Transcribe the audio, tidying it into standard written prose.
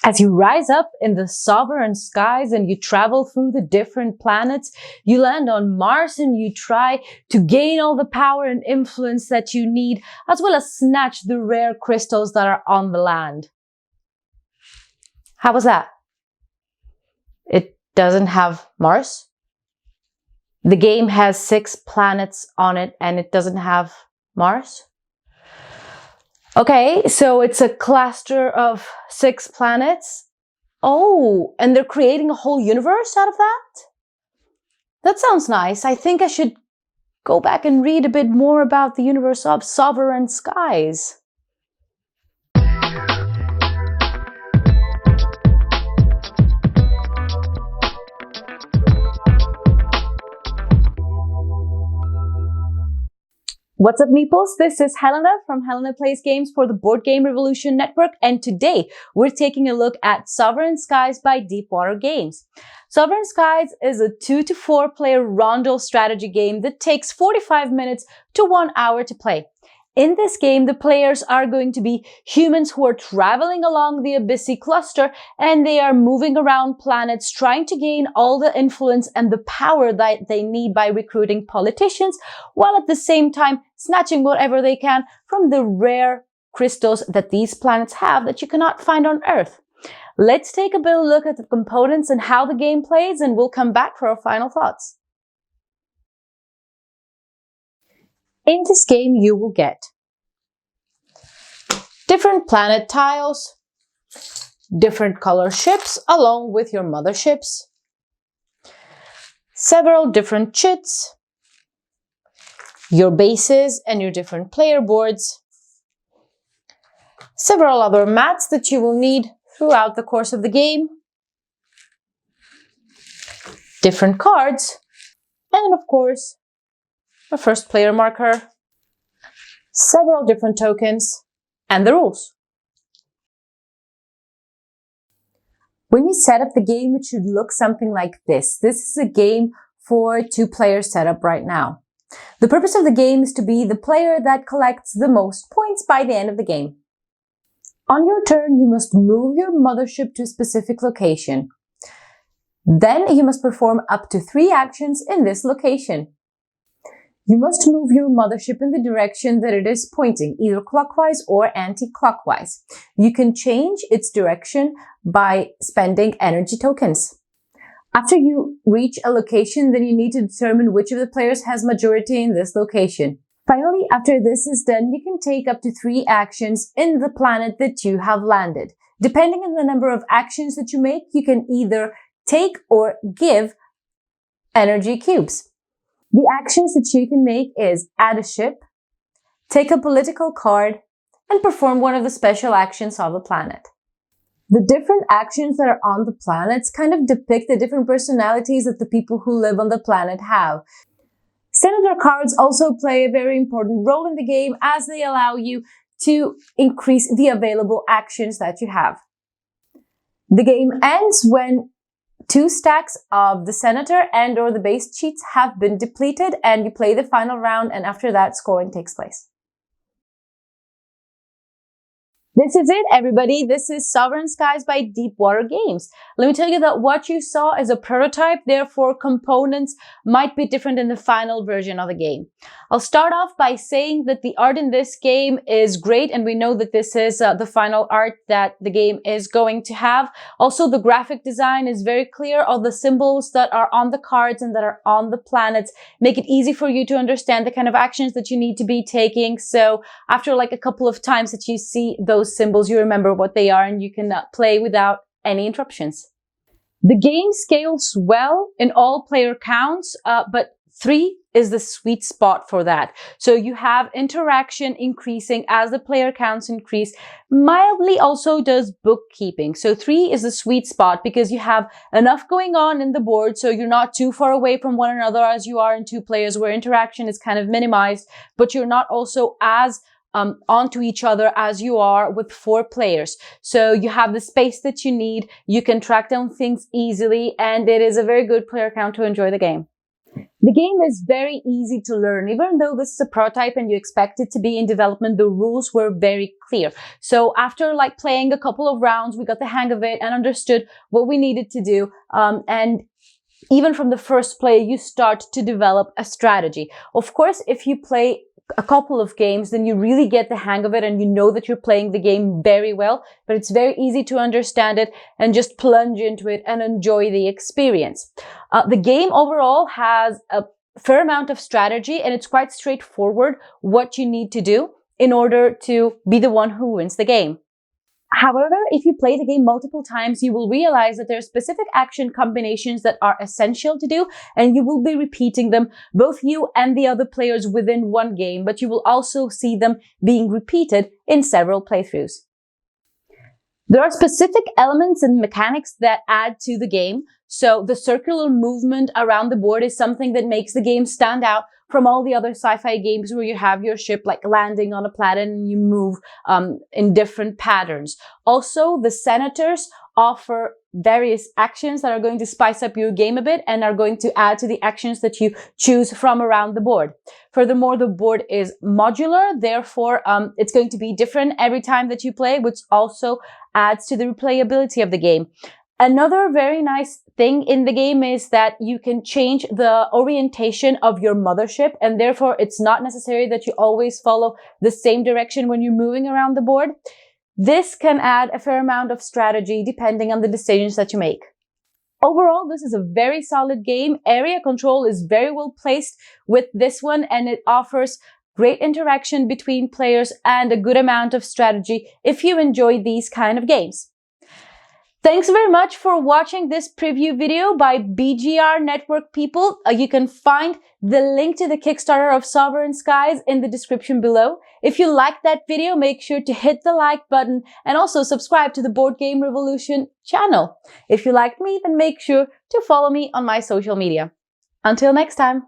As you rise up in the sovereign skies and you travel through the different planets, you land on Mars and you try to gain all the power and influence that you need, as well as snatch the rare crystals that are on the land. How was that? It doesn't have Mars. The game has 6 planets on it and it doesn't have Mars. Okay, so it's a cluster of 6 planets. Oh, and they're creating a whole universe out of that? That sounds nice. I think I should go back and read a bit more about the universe of Sovereign Skies. What's up, meeples? This is Helena from Helena Plays Games for the Board Game Revolution Network, and today we're taking a look at Sovereign Skies by Deepwater Games. Sovereign Skies is a 2 to 4 player rondel strategy game that takes 45 minutes to 1 hour to play. In this game, the players are going to be humans who are traveling along the Abyssy cluster, and they are moving around planets trying to gain all the influence and the power that they need by recruiting politicians, while at the same time snatching whatever they can from the rare crystals that these planets have that you cannot find on Earth. Let's take a bit of a look at the components and how the game plays, and we'll come back for our final thoughts. In this game, you will get different planet tiles, different color ships along with your motherships, several different chits, your bases and your different player boards, several other mats that you will need throughout the course of the game, different cards, and of course, a first player marker, several different tokens, and the rules. When you set up the game, it should look something like this. This is a game for 2-player setup right now. The purpose of the game is to be the player that collects the most points by the end of the game. On your turn, you must move your mothership to a specific location. Then you must perform up to 3 actions in this location. You must move your mothership in the direction that it is pointing, either clockwise or anti-clockwise. You can change its direction by spending energy tokens. After you reach a location, then you need to determine which of the players has majority in this location. Finally, after this is done, you can take up to 3 actions in the planet that you have landed. Depending on the number of actions that you make, you can either take or give energy cubes. The actions that you can make is add a ship, take a political card, and perform one of the special actions of the planet. The different actions that are on the planets kind of depict the different personalities that the people who live on the planet have. Senator cards also play a very important role in the game as they allow you to increase the available actions that you have. The game ends when 2 stacks of the senator and or the base cheats have been depleted, and you play the final round, and after that scoring takes place. This is it, everybody. This is Sovereign Skies by Deepwater Games. Let me tell you that what you saw is a prototype, therefore components might be different in the final version of the game. I'll start off by saying that the art in this game is great, and we know that this is the final art that the game is going to have. Also, the graphic design is very clear. All the symbols that are on the cards and that are on the planets make it easy for you to understand the kind of actions that you need to be taking. So after like a couple of times that you see those symbols, you remember what they are and you can play without any interruptions. The game scales well in all player counts, but 3 is the sweet spot for that. So you have interaction increasing as the player counts increase. Mildly also does bookkeeping. So 3 is the sweet spot because you have enough going on in the board, so you're not too far away from one another as you are in 2 players, where interaction is kind of minimized, but you're not also as onto each other as you are with 4 players. So you have the space that you need, you can track down things easily, and it is a very good player count to enjoy the game. The game is very easy to learn. Even though this is a prototype and you expect it to be in development, the rules were very clear. So after like playing a couple of rounds, we got the hang of it and understood what we needed to do. And even from the first play, you start to develop a strategy. Of course, if you play a couple of games, then you really get the hang of it and you know that you're playing the game very well, but it's very easy to understand it and just plunge into it and enjoy the experience. The game overall has a fair amount of strategy and it's quite straightforward what you need to do in order to be the one who wins the game. However, if you play the game multiple times, you will realize that there are specific action combinations that are essential to do, and you will be repeating them, both you and the other players within one game, but you will also see them being repeated in several playthroughs. There are specific elements and mechanics that add to the game. So the circular movement around the board is something that makes the game stand out from all the other sci-fi games where you have your ship like landing on a planet and you move in different patterns. Also, the senators offer various actions that are going to spice up your game a bit and are going to add to the actions that you choose from around the board. Furthermore, the board is modular, therefore it's going to be different every time that you play, which also adds to the replayability of the game. Another very nice thing in the game is that you can change the orientation of your mothership, and therefore it's not necessary that you always follow the same direction when you're moving around the board. This can add a fair amount of strategy depending on the decisions that you make. Overall, this is a very solid game. Area control is very well placed with this one, and it offers great interaction between players and a good amount of strategy if you enjoy these kind of games. Thanks very much for watching this preview video by BGR Network people. You can find the link to the Kickstarter of Sovereign Skies in the description below. If you liked that video, make sure to hit the like button and also subscribe to the Board Game Revolution channel. If you liked me, then make sure to follow me on my social media. Until next time.